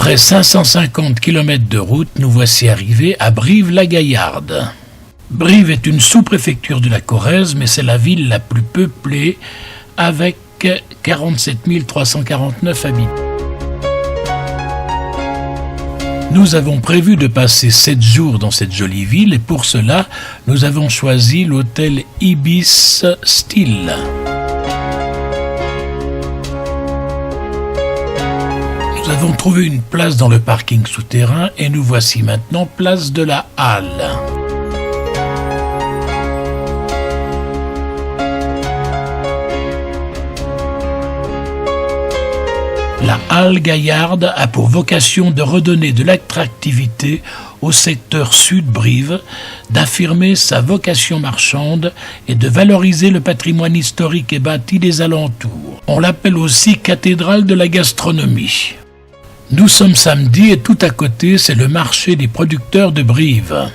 Après 550 km de route, nous voici arrivés à Brive-la-Gaillarde. Brive est une sous-préfecture de la Corrèze, mais c'est la ville la plus peuplée avec 47 349 habitants. Nous avons prévu de passer 7 jours dans cette jolie ville et pour cela, nous avons choisi l'hôtel Ibis Styles. Nous avons trouvé une place dans le parking souterrain et nous voici maintenant place de la Halle. La Halle Gaillarde a pour vocation de redonner de l'attractivité au secteur sud-Brive, d'affirmer sa vocation marchande et de valoriser le patrimoine historique et bâti des alentours. On l'appelle aussi cathédrale de la gastronomie. Nous sommes samedi et tout à côté, c'est le marché des producteurs de Brive.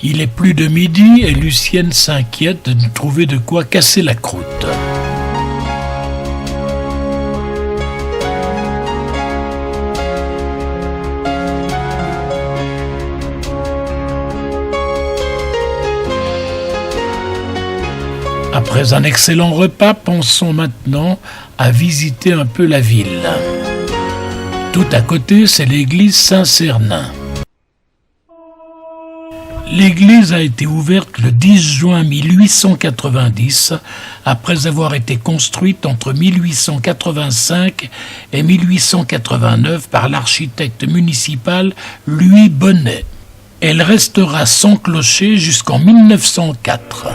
Il est plus de midi et Lucienne s'inquiète de nous trouver de quoi casser la croûte. Après un excellent repas, pensons maintenant à visiter un peu la ville. Tout à côté, c'est l'église Saint-Cernin. L'église a été ouverte le 10 juin 1890, après avoir été construite entre 1885 et 1889 par l'architecte municipal Louis Bonnet. Elle restera sans clocher jusqu'en 1904.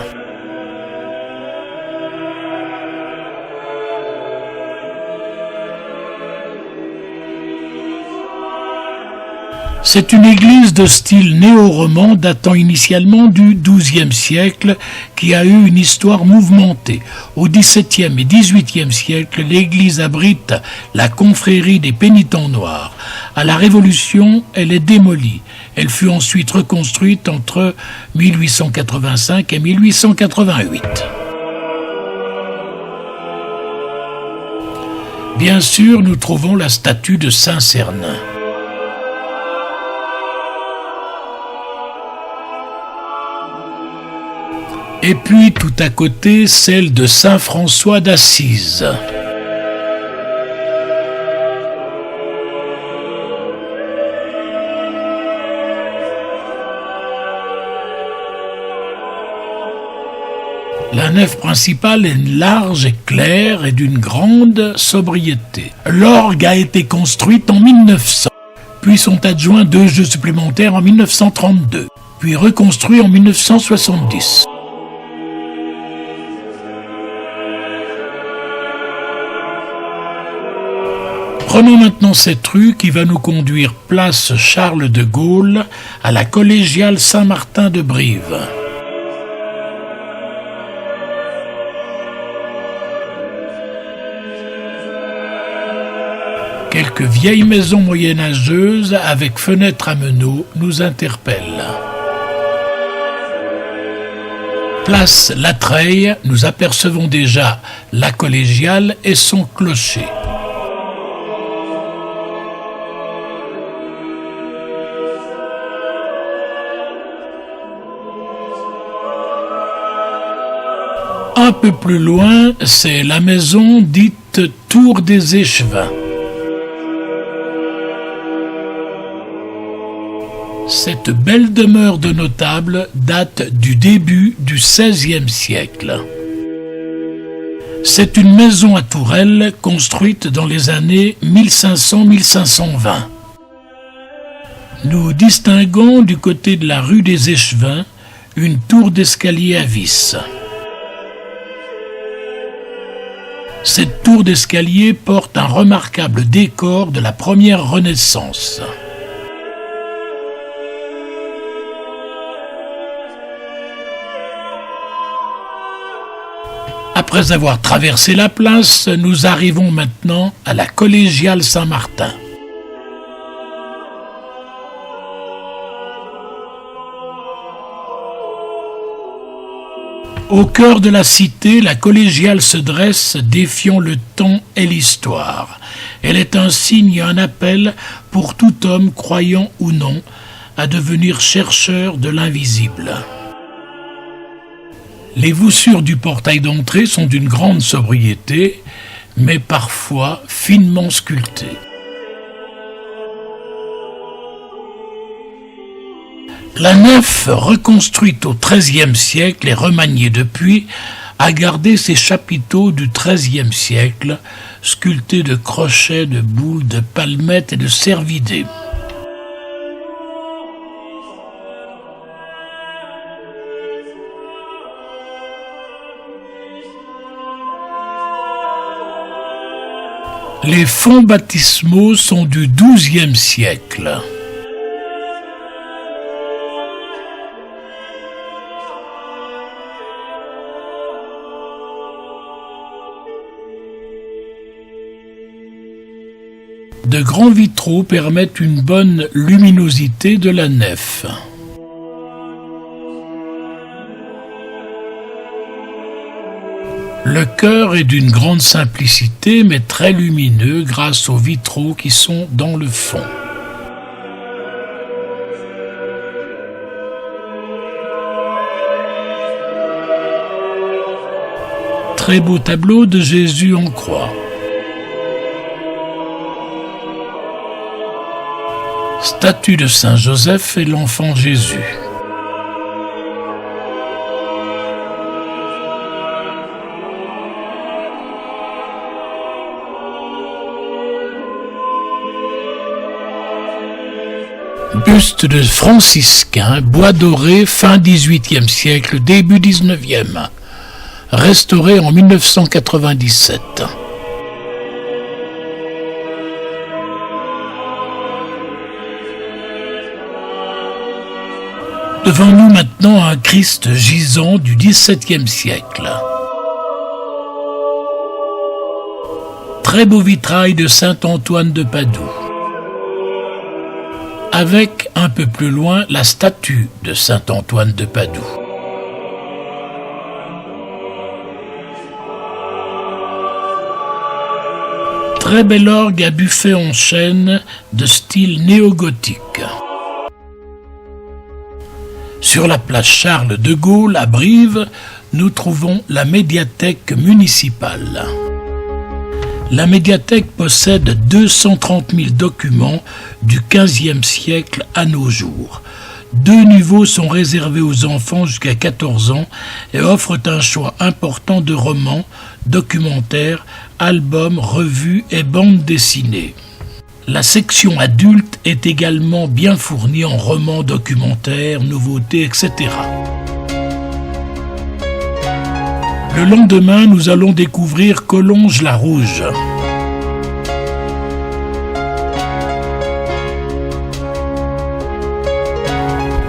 C'est une église de style néo-roman datant initialement du XIIe siècle qui a eu une histoire mouvementée. Au XVIIe et XVIIIe siècle, l'église abrite la confrérie des pénitents noirs. À la Révolution, elle est démolie. Elle fut ensuite reconstruite entre 1885 et 1888. Bien sûr, nous trouvons la statue de Saint-Cernin. Et puis, tout à côté, celle de Saint François d'Assise. La nef principale est large et claire et d'une grande sobriété. L'orgue a été construite en 1900, puis sont adjoints 2 jeux supplémentaires en 1932, puis reconstruits en 1970. Prenons maintenant cette rue qui va nous conduire place Charles de Gaulle à la collégiale Saint-Martin de Brive. Quelques vieilles maisons moyenâgeuses avec fenêtres à meneaux nous interpellent. Place La Treille, nous apercevons déjà la collégiale et son clocher. Un peu plus loin, c'est la maison dite Tour des Échevins. Cette belle demeure de notable date du début du XVIe siècle. C'est une maison à tourelle construite dans les années 1500-1520. Nous distinguons du côté de la rue des Échevins une tour d'escalier à vis. Cette tour d'escalier porte un remarquable décor de la première Renaissance. Après avoir traversé la place, nous arrivons maintenant à la collégiale Saint-Martin. Au cœur de la cité, la collégiale se dresse, défiant le temps et l'histoire. Elle est un signe et un appel pour tout homme, croyant ou non, à devenir chercheur de l'invisible. Les voussures du portail d'entrée sont d'une grande sobriété, mais parfois finement sculptées. La nef, reconstruite au XIIIe siècle et remaniée depuis, a gardé ses chapiteaux du XIIIe siècle, sculptés de crochets, de boules, de palmettes et de cervidés. Les fonts baptismaux sont du XIIe siècle. De grands vitraux permettent une bonne luminosité de la nef. Le chœur est d'une grande simplicité mais très lumineux grâce aux vitraux qui sont dans le fond. Très beau tableau de Jésus en croix. Statue de Saint Joseph et l'enfant Jésus. Buste de franciscain, bois doré, fin XVIIIe siècle, début XIXe, restauré en 1997. Devant nous maintenant un Christ gisant du XVIIe siècle. Très beau vitrail de saint Antoine de Padoue. Avec, un peu plus loin, la statue de saint Antoine de Padoue. Très bel orgue à buffet en chêne de style néo-gothique. Sur la place Charles de Gaulle, à Brive, nous trouvons la médiathèque municipale. La médiathèque possède 230 000 documents du XVe siècle à nos jours. 2 niveaux sont réservés aux enfants jusqu'à 14 ans et offrent un choix important de romans, documentaires, albums, revues et bandes dessinées. La section adulte est également bien fournie en romans, documentaires, nouveautés, etc. Le lendemain, nous allons découvrir Collonges-la-Rouge.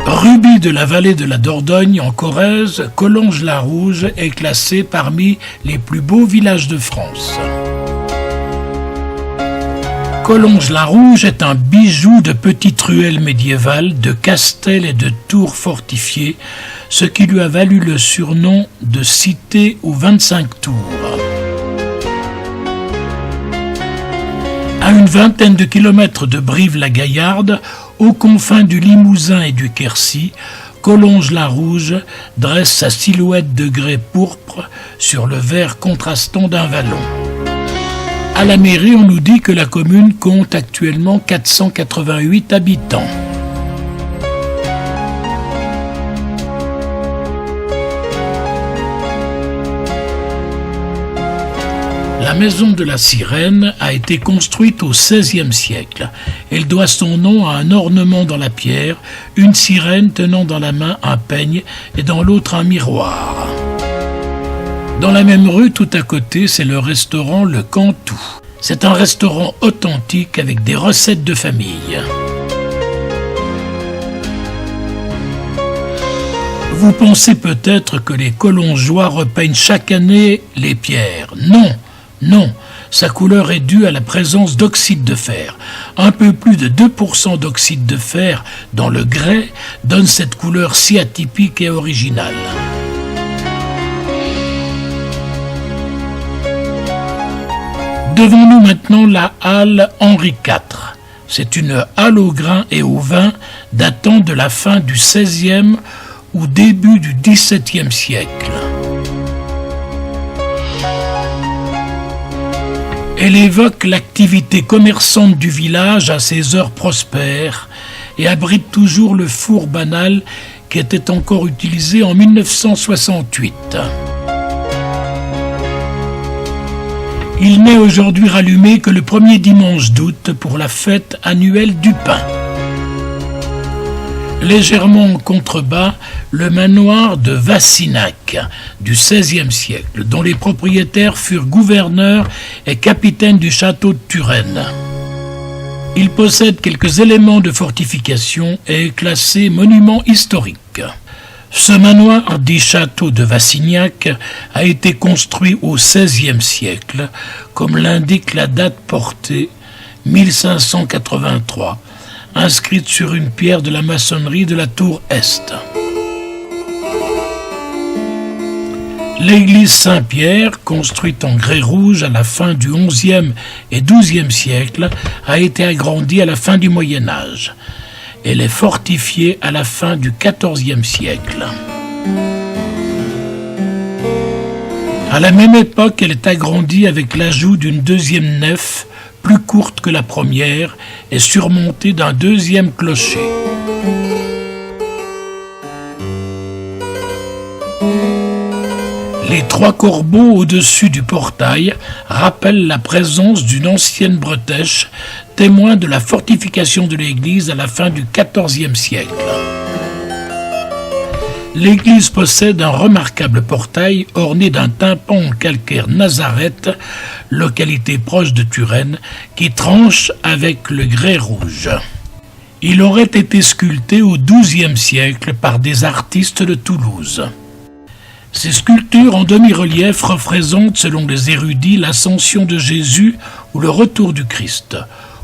Rubis de la vallée de la Dordogne en Corrèze, Collonges-la-Rouge est classé parmi les plus beaux villages de France. Collonges-la-Rouge est un bijou de petites ruelles médiévales, de castels et de tours fortifiées, ce qui lui a valu le surnom de cité aux 25 tours. À une vingtaine de kilomètres de Brive-la-Gaillarde, aux confins du Limousin et du Quercy, Collonges-la-Rouge dresse sa silhouette de grès pourpre sur le vert contrastant d'un vallon. À la mairie, on nous dit que la commune compte actuellement 488 habitants. La maison de la Sirène a été construite au XVIe siècle. Elle doit son nom à un ornement dans la pierre, une sirène tenant dans la main un peigne et dans l'autre un miroir. Dans la même rue, tout à côté, c'est le restaurant Le Cantou. C'est un restaurant authentique avec des recettes de famille. Vous pensez peut-être que les Collongeois repeignent chaque année les pierres. Non, non, sa couleur est due à la présence d'oxyde de fer. Un peu plus de 2% d'oxyde de fer dans le grès donne cette couleur si atypique et originale. Devant nous maintenant la halle Henri IV. C'est une halle au grain et au vin datant de la fin du XVIe ou début du XVIIe siècle. Elle évoque l'activité commerçante du village à ses heures prospères et abrite toujours le four banal qui était encore utilisé en 1968. Il n'est aujourd'hui rallumé que le premier dimanche d'août pour la fête annuelle du pain. Légèrement en contrebas, le manoir de Vassinac du XVIe siècle, dont les propriétaires furent gouverneurs et capitaines du château de Turenne. Il possède quelques éléments de fortification et est classé monument historique. Ce manoir, dit château de Vassignac, a été construit au XVIe siècle, comme l'indique la date portée, 1583, inscrite sur une pierre de la maçonnerie de la tour Est. L'église Saint-Pierre, construite en grès rouge à la fin du XIe et XIIe siècle, a été agrandie à la fin du Moyen Âge. Elle est fortifiée à la fin du XIVe siècle. À la même époque, elle est agrandie avec l'ajout d'une deuxième nef, plus courte que la première, et surmontée d'un deuxième clocher. Les trois corbeaux au-dessus du portail rappellent la présence d'une ancienne bretèche, témoin de la fortification de l'église à la fin du XIVe siècle. L'église possède un remarquable portail orné d'un tympan en calcaire Nazareth, localité proche de Turenne, qui tranche avec le grès rouge. Il aurait été sculpté au XIIe siècle par des artistes de Toulouse. Ces sculptures en demi-relief représentent, selon les érudits, l'ascension de Jésus ou le retour du Christ.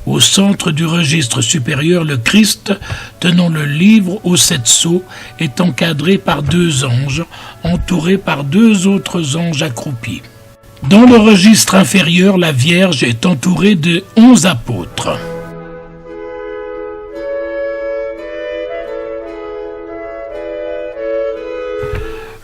Au centre du registre supérieur, le Christ, tenant le livre aux 7 sceaux, est encadré par 2 anges, entourés par 2 autres anges accroupis. Dans le registre inférieur, la Vierge est entourée de 11 apôtres.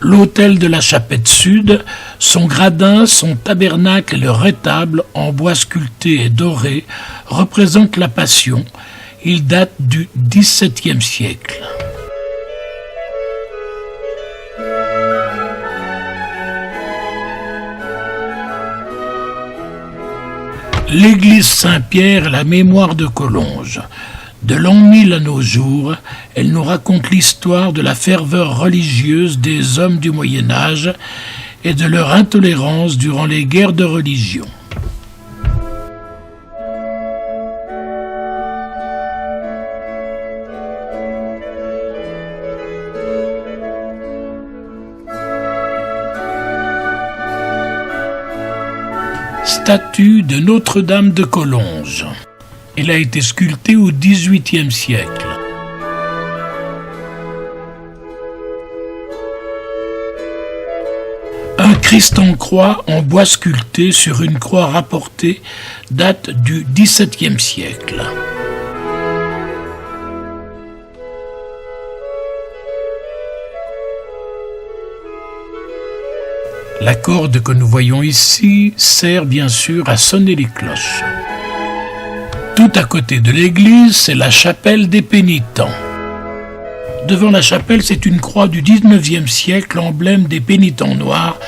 L'autel de la chapelle sud, son gradin, son tabernacle et le rétable en bois sculpté et doré représentent la Passion. Il date du XVIIe siècle. L'église Saint-Pierre est la mémoire de Collonges. De l'an 1000 à nos jours, elle nous raconte l'histoire de la ferveur religieuse des hommes du Moyen Âge et de leur intolérance durant les guerres de religion. Statue de Notre-Dame de Collonges. Elle a été sculptée au XVIIIe siècle. Un Christ en croix en bois sculpté sur une croix rapportée date du XVIIe siècle. La corde que nous voyons ici sert bien sûr à sonner les cloches. Tout à côté de l'église, c'est la chapelle des pénitents. Devant la chapelle, c'est une croix du XIXe siècle, emblème des pénitents noirs.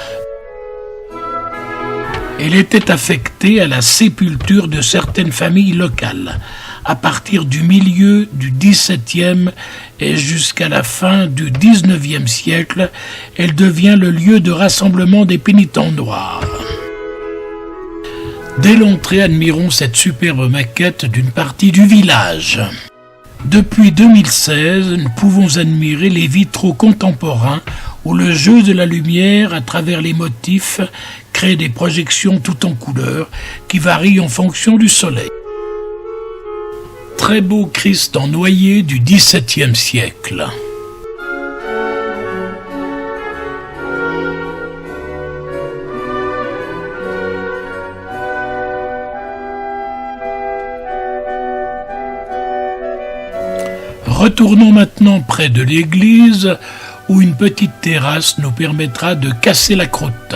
Elle était affectée à la sépulture de certaines familles locales. À partir du milieu du XVIIe et jusqu'à la fin du XIXe siècle, elle devient le lieu de rassemblement des pénitents noirs. Dès l'entrée, admirons cette superbe maquette d'une partie du village. Depuis 2016, nous pouvons admirer les vitraux contemporains où le jeu de la lumière à travers les motifs crée des projections tout en couleurs qui varient en fonction du soleil. Très beau Christ en noyer du XVIIe siècle. Retournons maintenant près de l'église où une petite terrasse nous permettra de casser la croûte.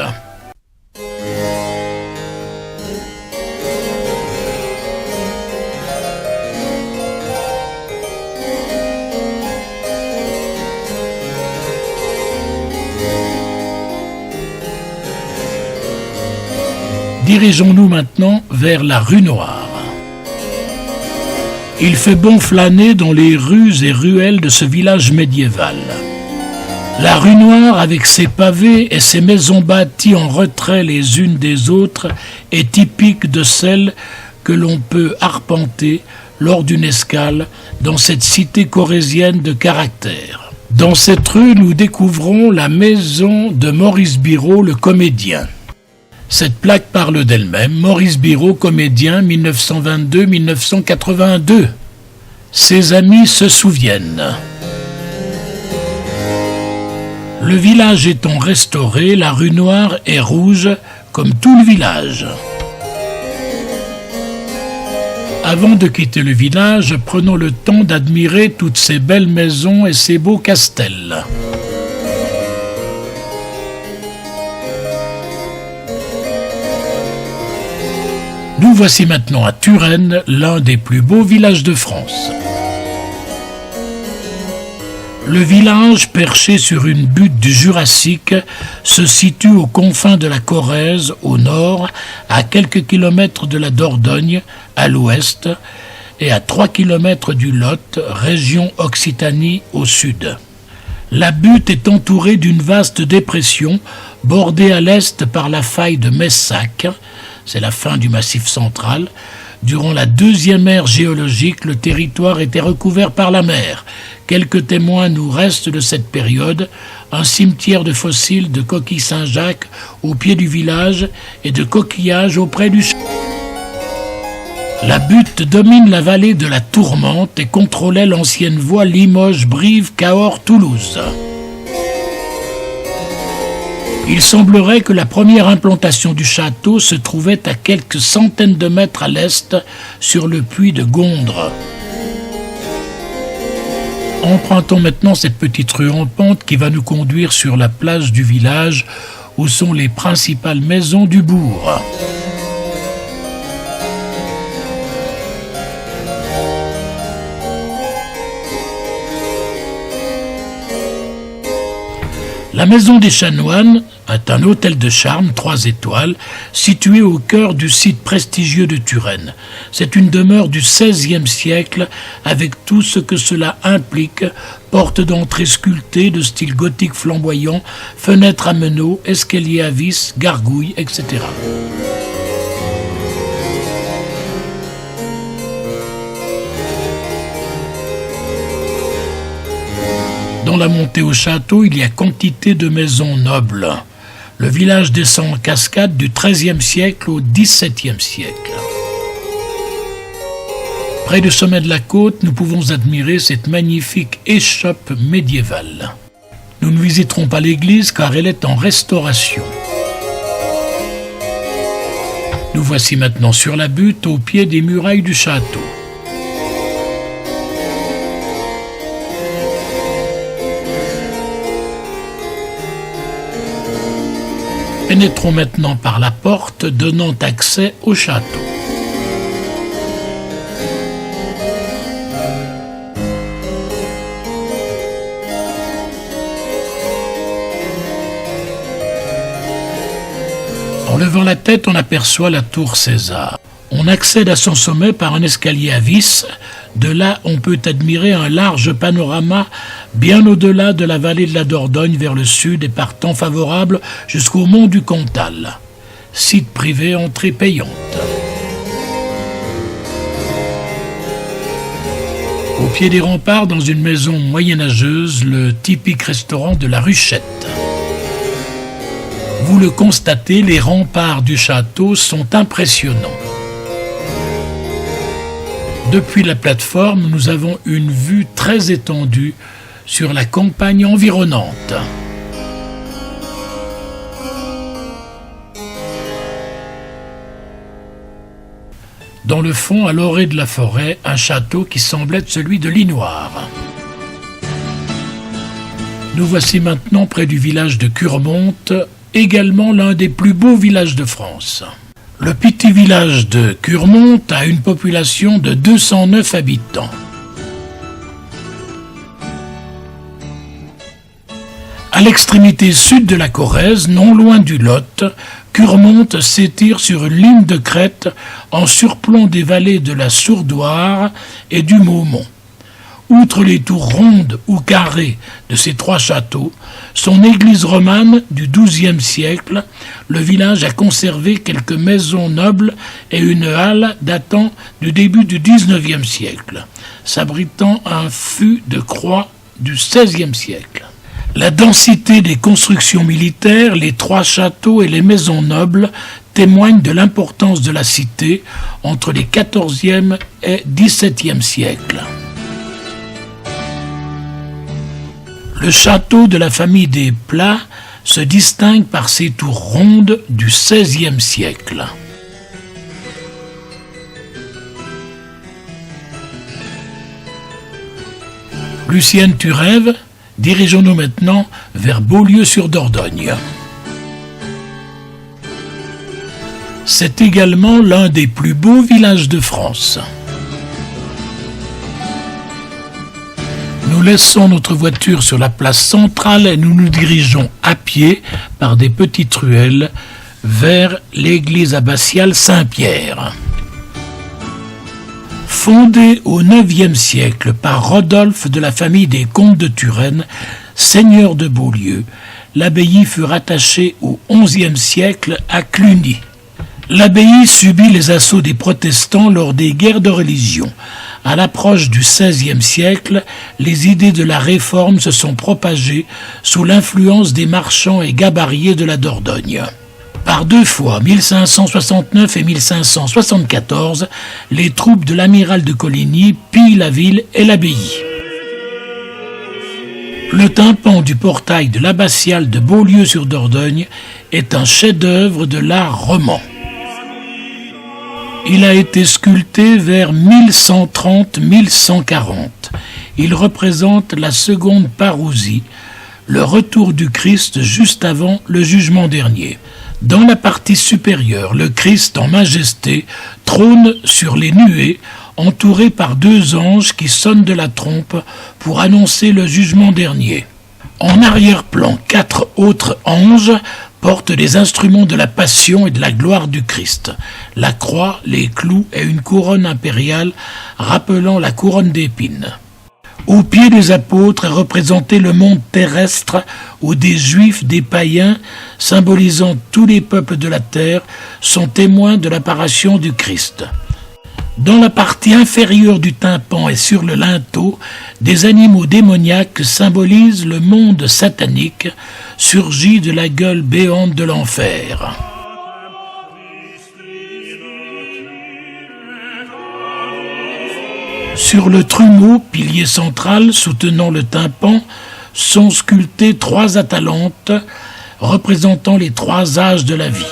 Dirigeons-nous maintenant vers la rue Noire. Il fait bon flâner dans les rues et ruelles de ce village médiéval. La rue Noire, avec ses pavés et ses maisons bâties en retrait les unes des autres, est typique de celle que l'on peut arpenter lors d'une escale dans cette cité corrézienne de caractère. Dans cette rue, nous découvrons la maison de Maurice Biraud, le comédien. Cette plaque parle d'elle-même. Maurice Biraud, comédien, 1922-1982. Ses amis se souviennent. Le village étant restauré, la rue Noire est rouge, comme tout le village. Avant de quitter le village, prenons le temps d'admirer toutes ces belles maisons et ces beaux castels. Nous voici maintenant à Turenne, l'un des plus beaux villages de France. Le village, perché sur une butte du Jurassique, se situe aux confins de la Corrèze, au nord, à quelques kilomètres de la Dordogne, à l'ouest, et à 3 kilomètres du Lot, région Occitanie, au sud. La butte est entourée d'une vaste dépression, bordée à l'est par la faille de Messac, c'est la fin du Massif central. Durant la deuxième ère géologique, le territoire était recouvert par la mer. Quelques témoins nous restent de cette période, un cimetière de fossiles de coquilles Saint-Jacques au pied du village et de coquillages auprès du château. La butte domine la vallée de la Tourmente et contrôlait l'ancienne voie Limoges-Brive-Cahors-Toulouse. Il semblerait que la première implantation du château se trouvait à quelques centaines de mètres à l'est, sur le puits de Gondres. Empruntons maintenant cette petite rue en pente qui va nous conduire sur la place du village, où sont les principales maisons du bourg. La maison des Chanoines est un hôtel de charme, 3 étoiles, situé au cœur du site prestigieux de Turenne. C'est une demeure du XVIe siècle, avec tout ce que cela implique, porte d'entrée sculptée de style gothique flamboyant, fenêtres à meneaux, escaliers à vis, gargouilles, etc. Dans la montée au château, il y a quantité de maisons nobles. Le village descend en cascade du XIIIe siècle au XVIIe siècle. Près du sommet de la côte, nous pouvons admirer cette magnifique échoppe médiévale. Nous ne visiterons pas l'église car elle est en restauration. Nous voici maintenant sur la butte au pied des murailles du château. Pénétrons maintenant par la porte donnant accès au château. En levant la tête, on aperçoit la tour César. On accède à son sommet par un escalier à vis. De là, on peut admirer un large panorama bien au-delà de la vallée de la Dordogne vers le sud et par temps favorable jusqu'au mont du Cantal. Site privé, entrée payante. Au pied des remparts, dans une maison moyenâgeuse, le typique restaurant de la Ruchette. Vous le constatez, les remparts du château sont impressionnants. Depuis la plateforme, nous avons une vue très étendue sur la campagne environnante. Dans le fond, à l'orée de la forêt, un château qui semble être celui de Linoir. Nous voici maintenant près du village de Curmonte, également l'un des plus beaux villages de France. Le petit village de Curmonte a une population de 209 habitants. À l'extrémité sud de la Corrèze, non loin du Lot, Curmonte s'étire sur une ligne de crête en surplomb des vallées de la Sourdoire et du Maumont. Outre les tours rondes ou carrées de ces trois châteaux, son église romane du XIIe siècle, le village a conservé quelques maisons nobles et une halle datant du début du XIXe siècle, s'abritant un fût de croix du XVIe siècle. La densité des constructions militaires, les trois châteaux et les maisons nobles témoignent de l'importance de la cité entre les XIVe et XVIIe siècles. Le château de la famille des Plats se distingue par ses tours rondes du XVIe siècle. Lucienne, tu rêves ? Dirigeons-nous maintenant vers Beaulieu-sur-Dordogne. C'est également l'un des plus beaux villages de France. Nous laissons notre voiture sur la place centrale et nous nous dirigeons à pied par des petites ruelles vers l'église abbatiale Saint-Pierre. Fondée au IXe siècle par Rodolphe de la famille des comtes de Turenne, seigneur de Beaulieu, l'abbaye fut rattachée au XIe siècle à Cluny. L'abbaye subit les assauts des protestants lors des guerres de religion. À l'approche du XVIe siècle, les idées de la réforme se sont propagées sous l'influence des marchands et gabariers de la Dordogne. Par deux fois, 1569 et 1574, les troupes de l'amiral de Coligny pillent la ville et l'abbaye. Le tympan du portail de l'abbatiale de Beaulieu-sur-Dordogne est un chef-d'œuvre de l'art roman. Il a été sculpté vers 1130-1140. Il représente la seconde parousie, le retour du Christ juste avant le jugement dernier. Dans la partie supérieure, le Christ en majesté trône sur les nuées, entouré par deux anges qui sonnent de la trompe pour annoncer le jugement dernier. En arrière-plan, 4 autres anges portent des instruments de la passion et de la gloire du Christ, la croix, les clous et une couronne impériale rappelant la couronne d'épines. Au pied des apôtres est représenté le monde terrestre où des juifs, des païens, symbolisant tous les peuples de la terre, sont témoins de l'apparition du Christ. Dans la partie inférieure du tympan et sur le linteau, des animaux démoniaques symbolisent le monde satanique, surgi de la gueule béante de l'enfer. Sur le trumeau, pilier central soutenant le tympan, sont sculptées 3 atalantes représentant les 3 âges de la vie.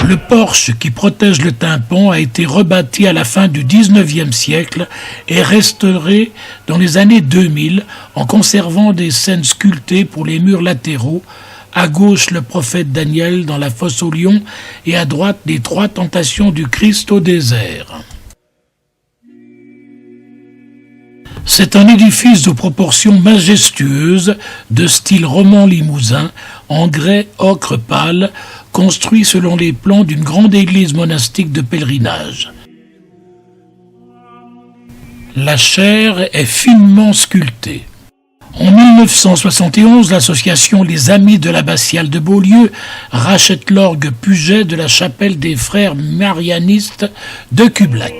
Le porche qui protège le tympan a été rebâti à la fin du XIXe siècle et restauré dans les années 2000 en conservant des scènes sculptées pour les murs latéraux. À gauche, le prophète Daniel dans la fosse aux lions et à droite, les 3 tentations du Christ au désert. C'est un édifice aux proportions majestueuses, de style roman limousin, en grès ocre pâle, construit selon les plans d'une grande église monastique de pèlerinage. La chaire est finement sculptée. En 1971, l'association Les Amis de l'Abbatiale de Beaulieu rachète l'orgue Puget de la chapelle des frères marianistes de Cublac.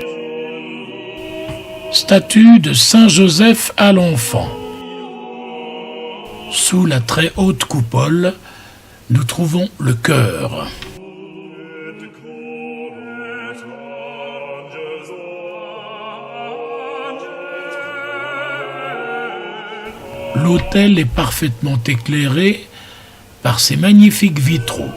Statue de Saint Joseph à l'Enfant. Sous la très haute coupole, nous trouvons le chœur. L'autel est parfaitement éclairé par ces magnifiques vitraux.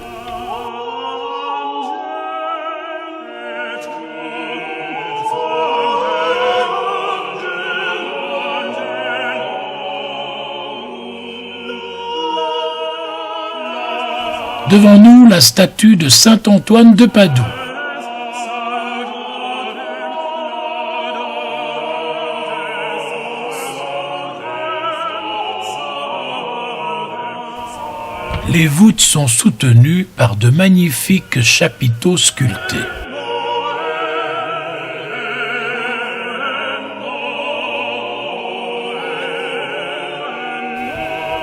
Devant nous, la statue de saint Antoine de Padoue. Les voûtes sont soutenues par de magnifiques chapiteaux sculptés.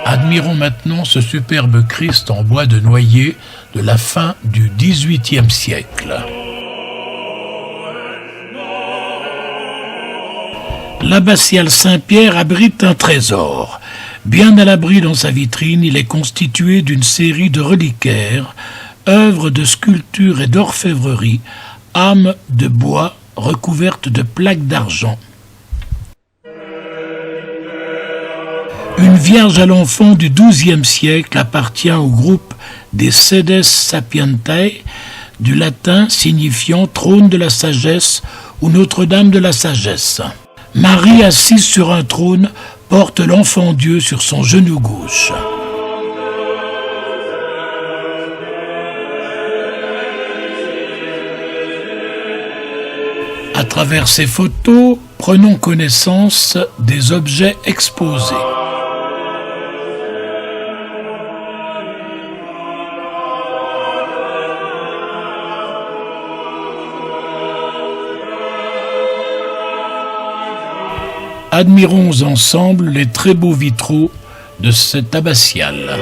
Admirons maintenant ce superbe Christ en bois de noyer de la fin du XVIIIe siècle. L'abbatiale Saint-Pierre abrite un trésor. Bien à l'abri dans sa vitrine, il est constitué d'une série de reliquaires, œuvres de sculpture et d'orfèvrerie, âmes de bois recouvertes de plaques d'argent. Une Vierge à l'Enfant du XIIe siècle appartient au groupe des Sedes Sapientiae, du latin signifiant trône de la sagesse ou Notre-Dame de la sagesse. Marie, assise sur un trône, porte l'enfant Dieu sur son genou gauche. À travers ces photos, prenons connaissance des objets exposés. Admirons ensemble les très beaux vitraux de cette abbatiale.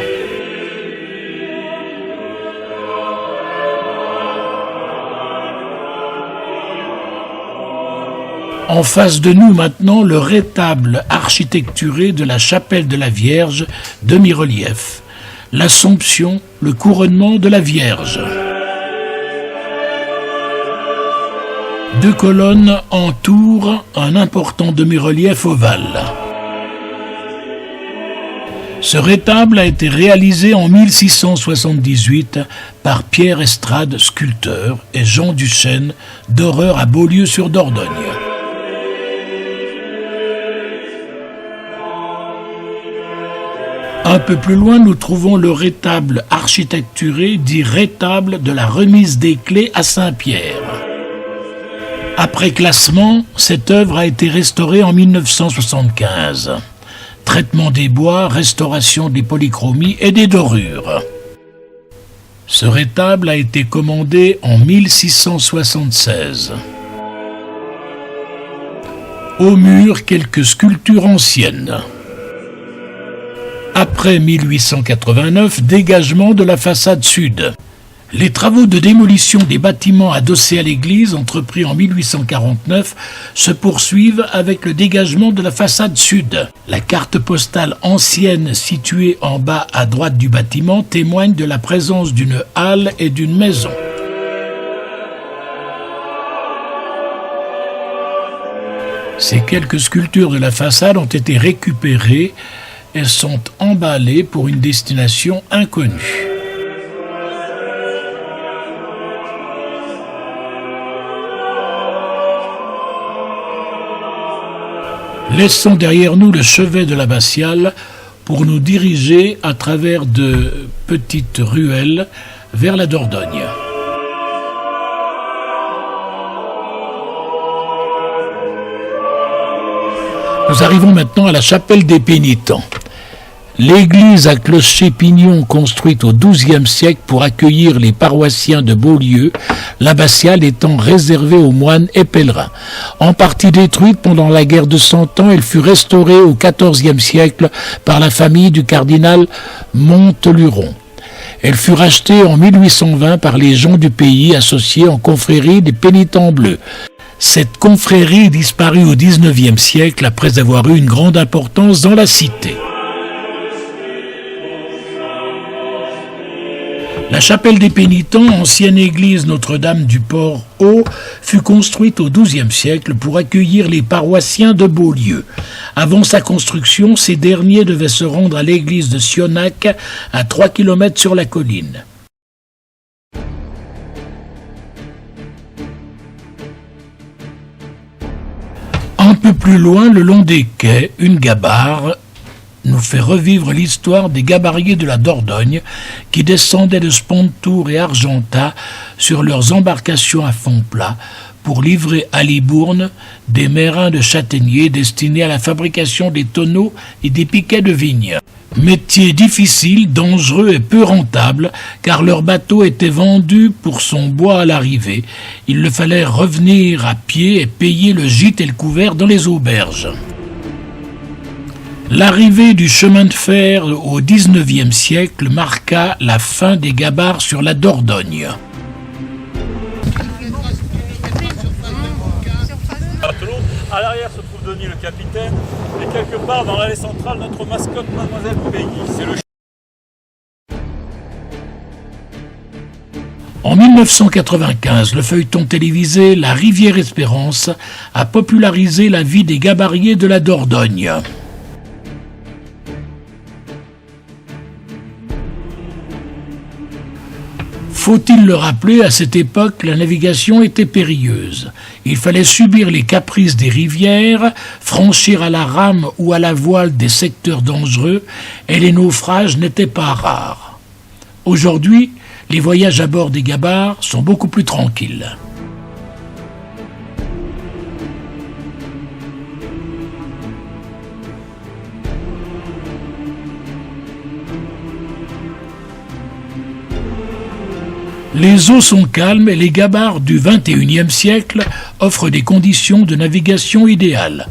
En face de nous maintenant le rétable architecturé de la chapelle de la Vierge, demi-relief, l'Assomption, le couronnement de la Vierge. Deux colonnes entourent un important demi-relief ovale. Ce rétable a été réalisé en 1678 par Pierre Estrade, sculpteur, et Jean Duchesne, doreur à Beaulieu-sur-Dordogne. Un peu plus loin, nous trouvons le rétable architecturé dit rétable de la remise des clés à Saint-Pierre. Après classement, cette œuvre a été restaurée en 1975. Traitement des bois, restauration des polychromies et des dorures. Ce rétable a été commandé en 1676. Au mur, quelques sculptures anciennes. Après 1889, dégagement de la façade sud. Les travaux de démolition des bâtiments adossés à l'église, entrepris en 1849, se poursuivent avec le dégagement de la façade sud. La carte postale ancienne située en bas à droite du bâtiment témoigne de la présence d'une halle et d'une maison. Ces quelques sculptures de la façade ont été récupérées et sont emballées pour une destination inconnue. Laissons derrière nous le chevet de l'abbatiale pour nous diriger à travers de petites ruelles vers la Dordogne. Nous arrivons maintenant à la chapelle des Pénitents. L'église à clocher-pignon construite au XIIe siècle pour accueillir les paroissiens de Beaulieu, l'abbatiale étant réservée aux moines et pèlerins. En partie détruite pendant la guerre de Cent Ans, elle fut restaurée au XIVe siècle par la famille du cardinal Monteluron. Elle fut rachetée en 1820 par les gens du pays associés en confrérie des pénitents bleus. Cette confrérie disparut au XIXe siècle après avoir eu une grande importance dans la cité. La chapelle des Pénitents, ancienne église Notre-Dame du Port-Haut, fut construite au XIIe siècle pour accueillir les paroissiens de Beaulieu. Avant sa construction, ces derniers devaient se rendre à l'église de Sionnac, à 3 km sur la colline. Un peu plus loin, le long des quais, une gabarre nous fait revivre l'histoire des gabariers de la Dordogne qui descendaient de Spontour et Argentat sur leurs embarcations à fond plat pour livrer à Libourne des mérins de châtaigniers destinés à la fabrication des tonneaux et des piquets de vigne. Métier difficile, dangereux et peu rentable, car leur bateau était vendu pour son bois à l'arrivée. Il leur fallait revenir à pied et payer le gîte et le couvert dans les auberges. L'arrivée du chemin de fer au XIXe siècle marqua la fin des gabarres sur la Dordogne. À l'arrière se trouve Denis le capitaine, et quelque part dans l'allée centrale, notre mascotte Mademoiselle Peggy. C'est le En 1995, le feuilleton télévisé La Rivière Espérance a popularisé la vie des gabariers de la Dordogne. Faut-il le rappeler, à cette époque, la navigation était périlleuse. Il fallait subir les caprices des rivières, franchir à la rame ou à la voile des secteurs dangereux, et les naufrages n'étaient pas rares. Aujourd'hui, les voyages à bord des gabarres sont beaucoup plus tranquilles. Les eaux sont calmes et les gabarres du XXIe siècle offrent des conditions de navigation idéales.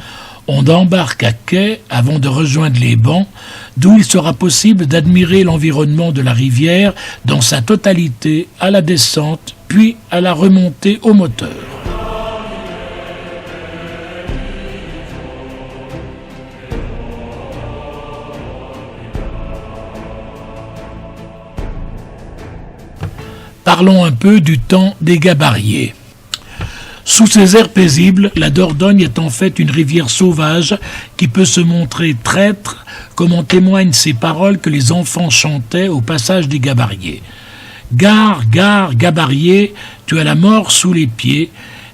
On embarque à quai avant de rejoindre les bancs, d'où il sera possible d'admirer l'environnement de la rivière dans sa totalité à la descente, puis à la remontée au moteur. Parlons un peu du temps des gabariers. Sous ces airs paisibles, la Dordogne est en fait une rivière sauvage qui peut se montrer traître, comme en témoignent ces paroles que les enfants chantaient au passage des gabariers. « Gare, gare, gabarier, tu as la mort sous les pieds,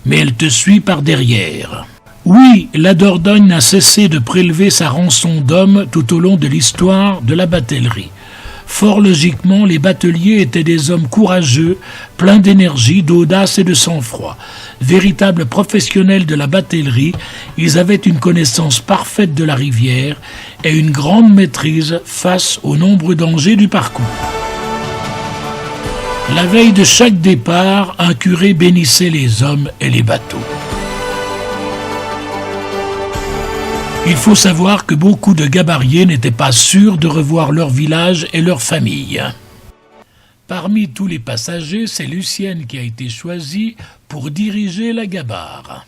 mais elle te suit par derrière. » Oui, la Dordogne n'a cessé de prélever sa rançon d'hommes tout au long de l'histoire de la batellerie. Fort logiquement, les bateliers étaient des hommes courageux, pleins d'énergie, d'audace et de sang-froid. Véritables professionnels de la batellerie, ils avaient une connaissance parfaite de la rivière et une grande maîtrise face aux nombreux dangers du parcours. La veille de chaque départ, un curé bénissait les hommes et les bateaux. Il faut savoir que beaucoup de gabariers n'étaient pas sûrs de revoir leur village et leur famille. Parmi tous les passagers, c'est Lucienne qui a été choisie pour diriger la gabarre.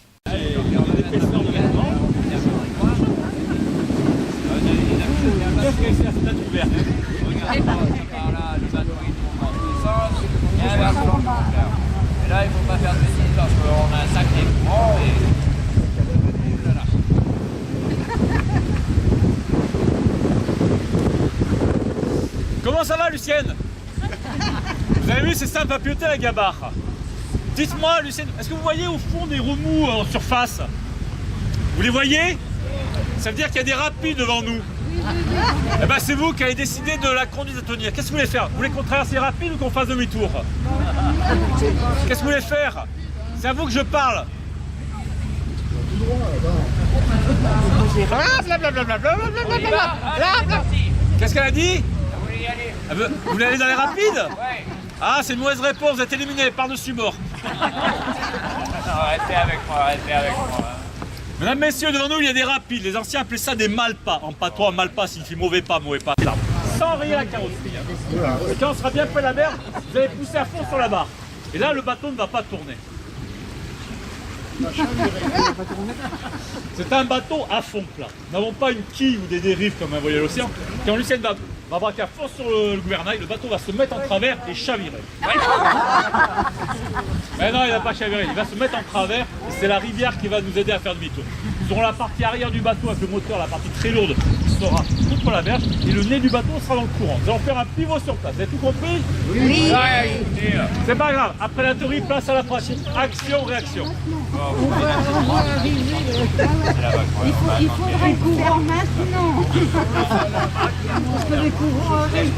Comment ça va, Lucienne? Vous avez vu, c'est simple à piloter la gabarre. Dites-moi, Lucienne, est-ce que vous voyez au fond des remous en surface? Vous les voyez? Ça veut dire qu'il y a des rapides devant nous. Eh ben, c'est vous qui avez décidé de la conduite à tenir. Qu'est-ce que vous voulez faire? Vous voulez qu'on traverse les rapides ou qu'on fasse demi-tour? Qu'est-ce que vous voulez faire? C'est à vous que je parle. Qu'est-ce qu'elle a dit? Vous voulez y aller? Vous voulez aller dans les rapides? Ouais. Ah, c'est une mauvaise réponse, vous êtes éliminé, par-dessus bord. Non, restez avec moi, restez avec moi. Mesdames, messieurs, devant nous, il y a des rapides. Les anciens appelaient ça des malpas. En patois, malpas signifie mauvais pas. Sans rayer la carrosserie. Et quand on sera bien près de la mer, vous allez pousser à fond sur la barre. Et là, le bateau ne va pas tourner. C'est un bateau à fond plat. Nous n'avons pas une quille ou des dérives comme un voilier à l'océan. Quand Lucien va braquer à fond sur le gouvernail, le bateau va se mettre en travers et chavirer. Mais non, il ne va pas chavirer, il va se mettre en travers et c'est la rivière qui va nous aider à faire demi-tour. Nous aurons la partie arrière du bateau avec le moteur, la partie très lourde qui sera contre la berge et le nez du bateau sera dans le courant. Nous allons faire un pivot sur place. Vous avez tout compris? Oui. C'est pas grave, après la théorie, place à la pratique. Action, réaction. Il faut un courant maintenant. Parce que les courants arrivent.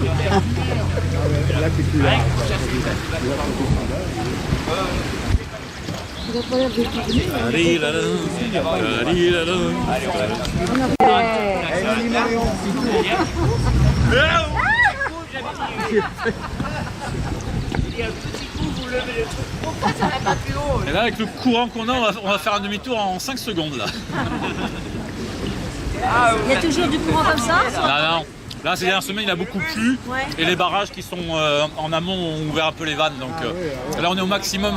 Et là, avec le courant qu'on a, on va faire un demi-tour en 5 secondes là. Il y a toujours du courant comme ça? Non. Là, ces dernières semaines, il a beaucoup plu et les barrages qui sont en amont ont ouvert un peu les vannes. Donc là, on est au maximum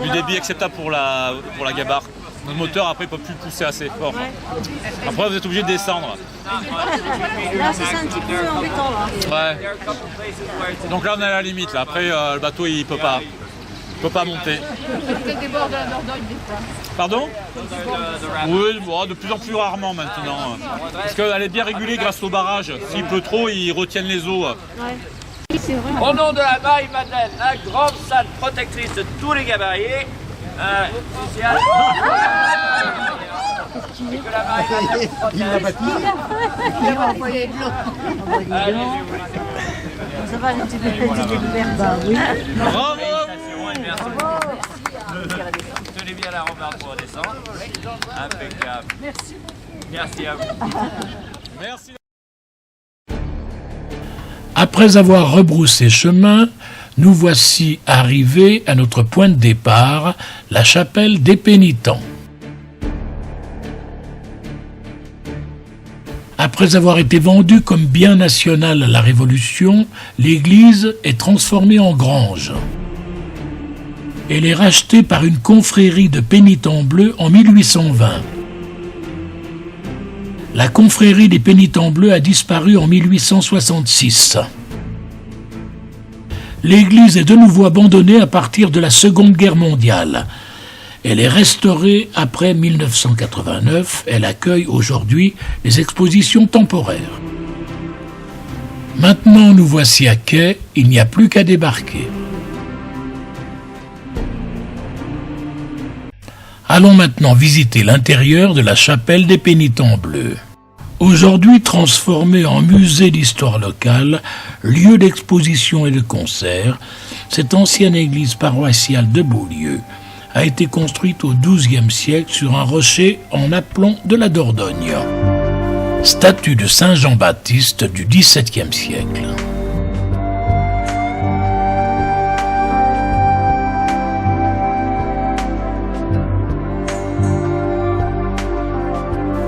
du débit acceptable pour la gabarre. Notre moteur, après, il ne peut plus pousser assez fort. Après, vous êtes obligé de descendre. Là, c'est un petit peu embêtant. Là. Ouais. Donc là, on est à la limite. Là. Après, le bateau, il ne peut pas monter. Peut-être des bords de la Dordogne des fois. Pardon? Oui, bon, de plus en plus rarement maintenant. Parce qu'elle est bien régulée grâce au barrage. S'il pleut trop, ils retiennent les eaux. C'est vrai. Au nom de la Marie-Madeleine, la grande salle protectrice de tous les gabariers, Luciane. Et que la Marie-Madeleine protège. Il va envoyer de l'eau. Allez-y, vous Ça va, les petites découvertes. Bah oui. Bravo! et merci. Tenez bien la rambarde pour redescendre. Impeccable. Merci. Merci à vous. Merci. Après avoir rebroussé chemin, nous voici arrivés à notre point de départ, la chapelle des Pénitents. Après avoir été vendue comme bien national à la Révolution, l'église est transformée en grange. Elle est rachetée par une confrérie de pénitents bleus en 1820. La confrérie des pénitents bleus a disparu en 1866. L'église est de nouveau abandonnée à partir de la Seconde Guerre mondiale. Elle est restaurée après 1989. Elle accueille aujourd'hui les expositions temporaires. Maintenant, nous voici à quai. Il n'y a plus qu'à débarquer. Allons maintenant visiter l'intérieur de la chapelle des Pénitents bleus. Aujourd'hui transformée en musée d'histoire locale, lieu d'exposition et de concert, cette ancienne église paroissiale de Beaulieu a été construite au XIIe siècle sur un rocher en aplomb de la Dordogne. Statue de Saint Jean-Baptiste du XVIIe siècle.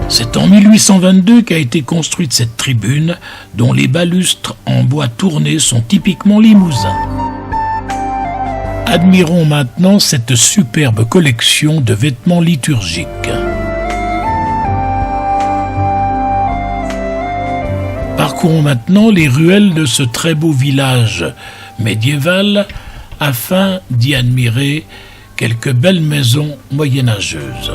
C'est en 1822 qu'a été construite cette tribune, dont les balustres en bois tourné sont typiquement limousins. Admirons maintenant cette superbe collection de vêtements liturgiques. Parcourons maintenant les ruelles de ce très beau village médiéval afin d'y admirer quelques belles maisons moyenâgeuses.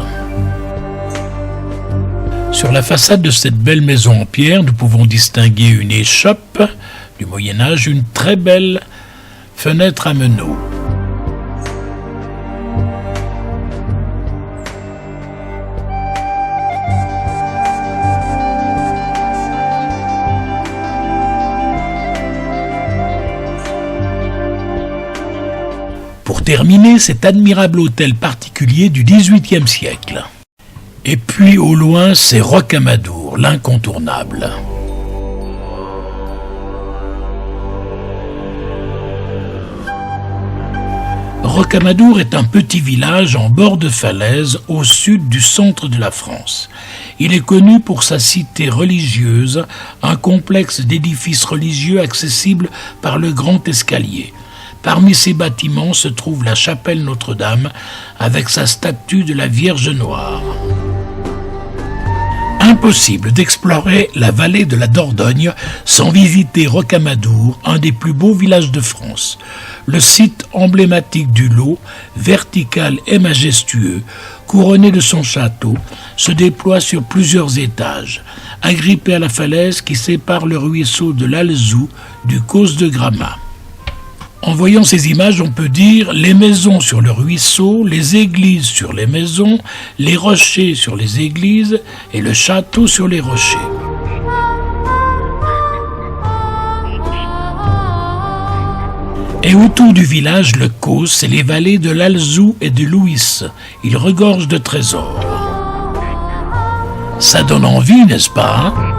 Sur la façade de cette belle maison en pierre, nous pouvons distinguer une échoppe du Moyen-Âge, une très belle fenêtre à meneaux. Pour terminer, cet admirable hôtel particulier du XVIIIe siècle. Et puis au loin, c'est Rocamadour, l'incontournable. Rocamadour est un petit village en bord de falaise au sud du centre de la France. Il est connu pour sa cité religieuse, un complexe d'édifices religieux accessible par le grand escalier. Parmi ces bâtiments se trouve la chapelle Notre-Dame avec sa statue de la Vierge Noire. Impossible d'explorer la vallée de la Dordogne sans visiter Rocamadour, un des plus beaux villages de France. Le site emblématique du Lot, vertical et majestueux, couronné de son château, se déploie sur plusieurs étages, agrippé à la falaise qui sépare le ruisseau de l'Alzou du Causse de Gramat. En voyant ces images, on peut dire les maisons sur le ruisseau, les églises sur les maisons, les rochers sur les églises et le château sur les rochers. Et autour du village, le Causse et les vallées de l'Alzou et de l'Ouïs. Il regorge de trésors. Ça donne envie, n'est-ce pas, hein ?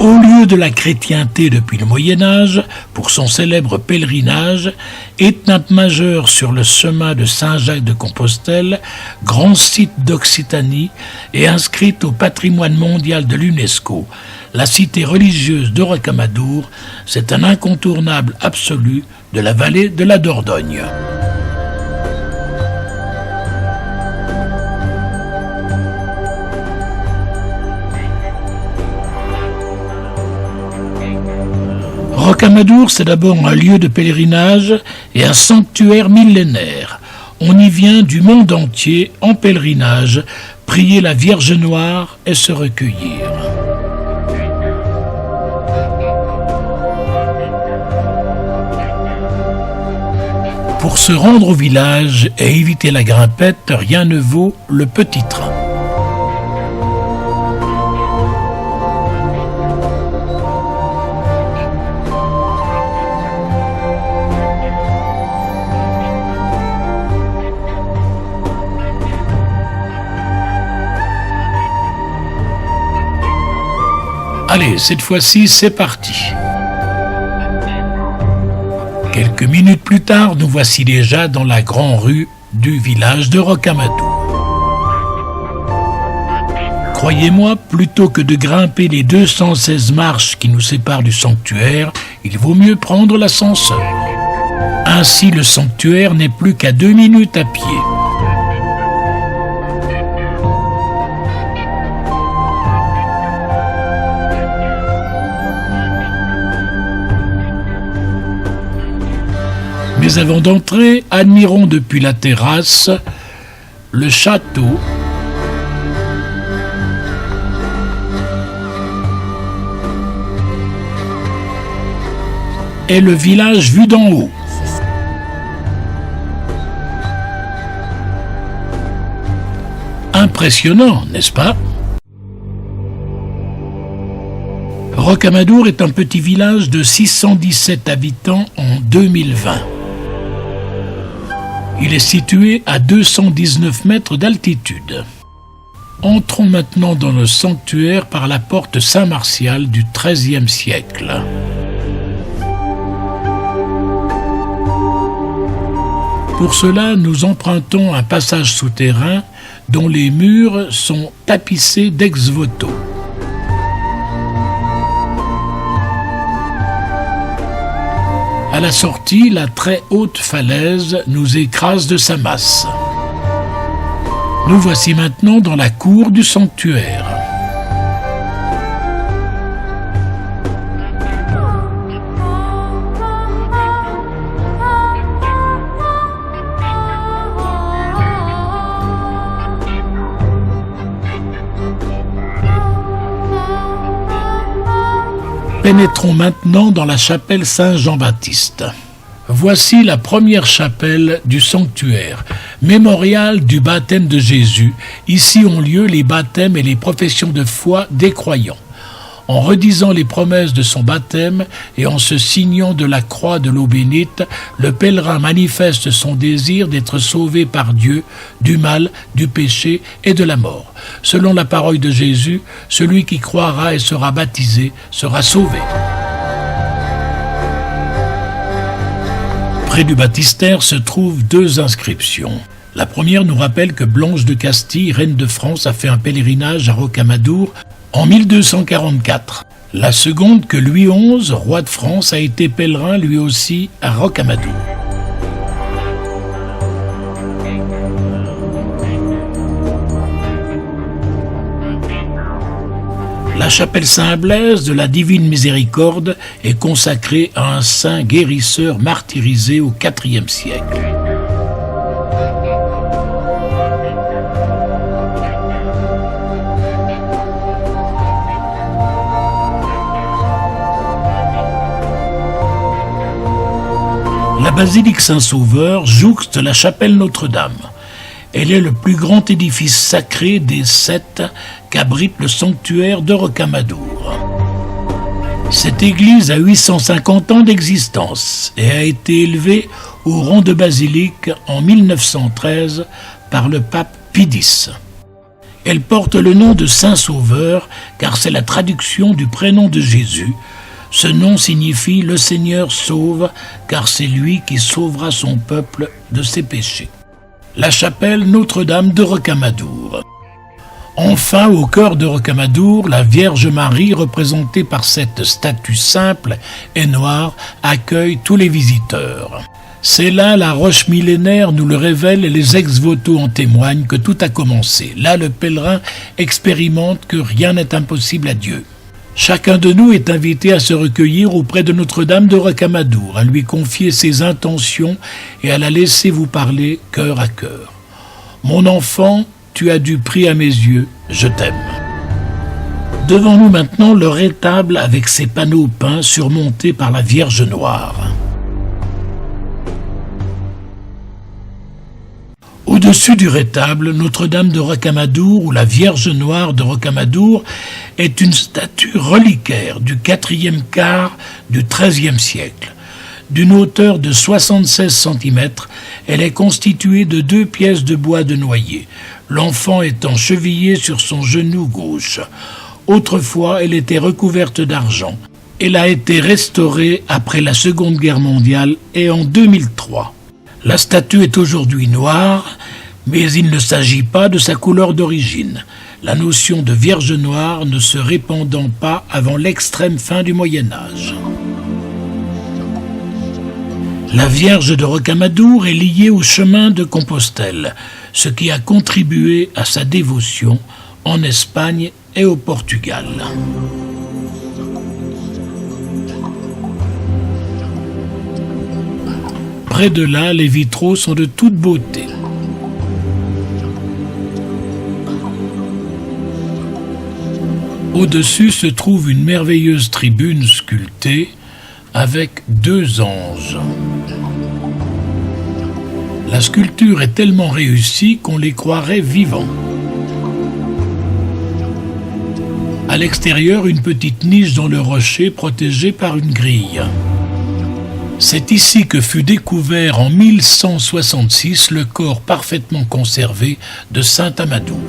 Au lieu de la chrétienté depuis le Moyen-Âge, pour son célèbre pèlerinage, étape majeure sur le chemin de Saint-Jacques-de-Compostelle, grand site d'Occitanie et inscrite au patrimoine mondial de l'UNESCO, la cité religieuse de Rocamadour, c'est un incontournable absolu de la vallée de la Dordogne. Rocamadour, c'est d'abord un lieu de pèlerinage et un sanctuaire millénaire. On y vient du monde entier en pèlerinage, prier la Vierge Noire et se recueillir. Pour se rendre au village et éviter la grimpette, rien ne vaut le petit train. Allez, cette fois-ci, c'est parti. Quelques minutes plus tard, nous voici déjà dans la grande rue du village de Rocamadour. Croyez-moi, plutôt que de grimper les 216 marches qui nous séparent du sanctuaire, il vaut mieux prendre l'ascenseur. Ainsi, le sanctuaire n'est plus qu'à 2 minutes à pied. Mais avant d'entrer, admirons depuis la terrasse le château et le village vu d'en haut. Impressionnant, n'est-ce pas ? Rocamadour est un petit village de 617 habitants en 2020. Il est situé à 219 mètres d'altitude. Entrons maintenant dans le sanctuaire par la porte Saint-Martial du XIIIe siècle. Pour cela, nous empruntons un passage souterrain dont les murs sont tapissés d'ex-voto. À la sortie, la très haute falaise nous écrase de sa masse. Nous voici maintenant dans la cour du sanctuaire. Pénétrons maintenant dans la chapelle Saint-Jean-Baptiste. Voici la première chapelle du sanctuaire, mémorial du baptême de Jésus. Ici ont lieu les baptêmes et les professions de foi des croyants. En redisant les promesses de son baptême et en se signant de la croix de l'eau bénite, le pèlerin manifeste son désir d'être sauvé par Dieu du mal, du péché et de la mort. Selon la parole de Jésus, celui qui croira et sera baptisé sera sauvé. Près du baptistère se trouvent deux inscriptions. La première nous rappelle que Blanche de Castille, reine de France, a fait un pèlerinage à Rocamadour en 1244. La seconde que Louis XI, roi de France, a été pèlerin lui aussi à Rocamadour. La chapelle Saint-Blaise de la Divine Miséricorde est consacrée à un saint guérisseur martyrisé au IVe siècle. La basilique Saint-Sauveur jouxte la chapelle Notre-Dame. Elle est le plus grand édifice sacré des 7 qu'abrite le sanctuaire de Rocamadour. Cette église a 850 ans d'existence et a été élevée au rang de basilique en 1913 par le pape Pie X. Elle porte le nom de Saint-Sauveur car c'est la traduction du prénom de Jésus. Ce nom signifie « Le Seigneur sauve » car c'est lui qui sauvera son peuple de ses péchés. La chapelle Notre-Dame de Rocamadour. Enfin, au cœur de Rocamadour, la Vierge Marie, représentée par cette statue simple et noire, accueille tous les visiteurs. C'est là la roche millénaire, nous le révèlent et les ex-voto en témoignent que tout a commencé. Là, le pèlerin expérimente que rien n'est impossible à Dieu. Chacun de nous est invité à se recueillir auprès de Notre-Dame de Rocamadour, à lui confier ses intentions et à la laisser vous parler cœur à cœur. Mon enfant, tu as du prix à mes yeux, je t'aime. Devant nous maintenant le rétable avec ses panneaux peints surmontés par la Vierge Noire. Au-dessus du rétable, Notre-Dame de Rocamadour ou la Vierge Noire de Rocamadour est une statue reliquaire du 4e quart du XIIIe siècle. D'une hauteur de 76 cm, elle est constituée de 2 pièces de bois de noyer, l'enfant étant chevillé sur son genou gauche. Autrefois, elle était recouverte d'argent. Elle a été restaurée après la Seconde Guerre mondiale et en 2003. La statue est aujourd'hui noire, mais il ne s'agit pas de sa couleur d'origine, la notion de Vierge Noire ne se répandant pas avant l'extrême fin du Moyen-Âge. La Vierge de Rocamadour est liée au chemin de Compostelle, ce qui a contribué à sa dévotion en Espagne et au Portugal. Près de là, les vitraux sont de toute beauté. Au-dessus se trouve une merveilleuse tribune sculptée avec 2 anges. La sculpture est tellement réussie qu'on les croirait vivants. À l'extérieur, une petite niche dans le rocher protégée par une grille. C'est ici que fut découvert en 1166 le corps parfaitement conservé de saint Amadou.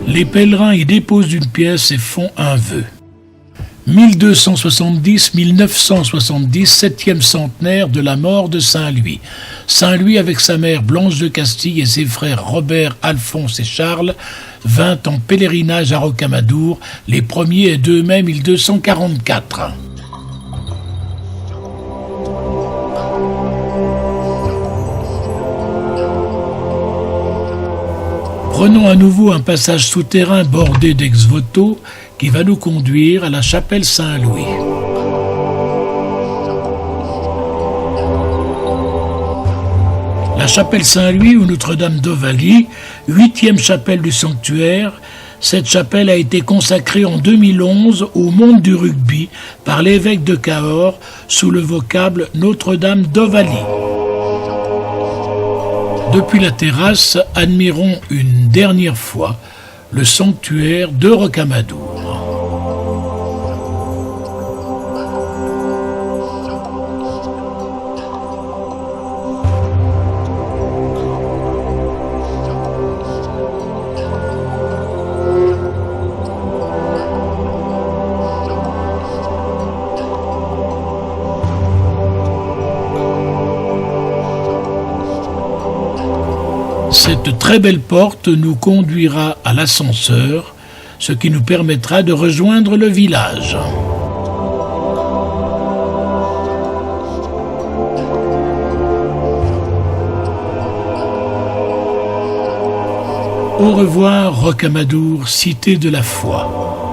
Les pèlerins y déposent une pièce et font un vœu. 1270-1970, 7e centenaire de la mort de Saint Louis. Saint Louis, avec sa mère Blanche de Castille et ses frères Robert, Alphonse et Charles, vint en pèlerinage à Rocamadour les 1er et 2 mai 1244. Prenons à nouveau un passage souterrain bordé d'ex-voto qui va nous conduire à la chapelle Saint-Louis. La chapelle Saint-Louis ou Notre-Dame d'Ovalie, 8e chapelle du sanctuaire, cette chapelle a été consacrée en 2011 au monde du rugby par l'évêque de Cahors sous le vocable Notre-Dame d'Ovalie. Depuis la terrasse, admirons une dernière fois le sanctuaire de Rocamadour. Cette très belle porte nous conduira à l'ascenseur, ce qui nous permettra de rejoindre le village. Au revoir Rocamadour, cité de la foi.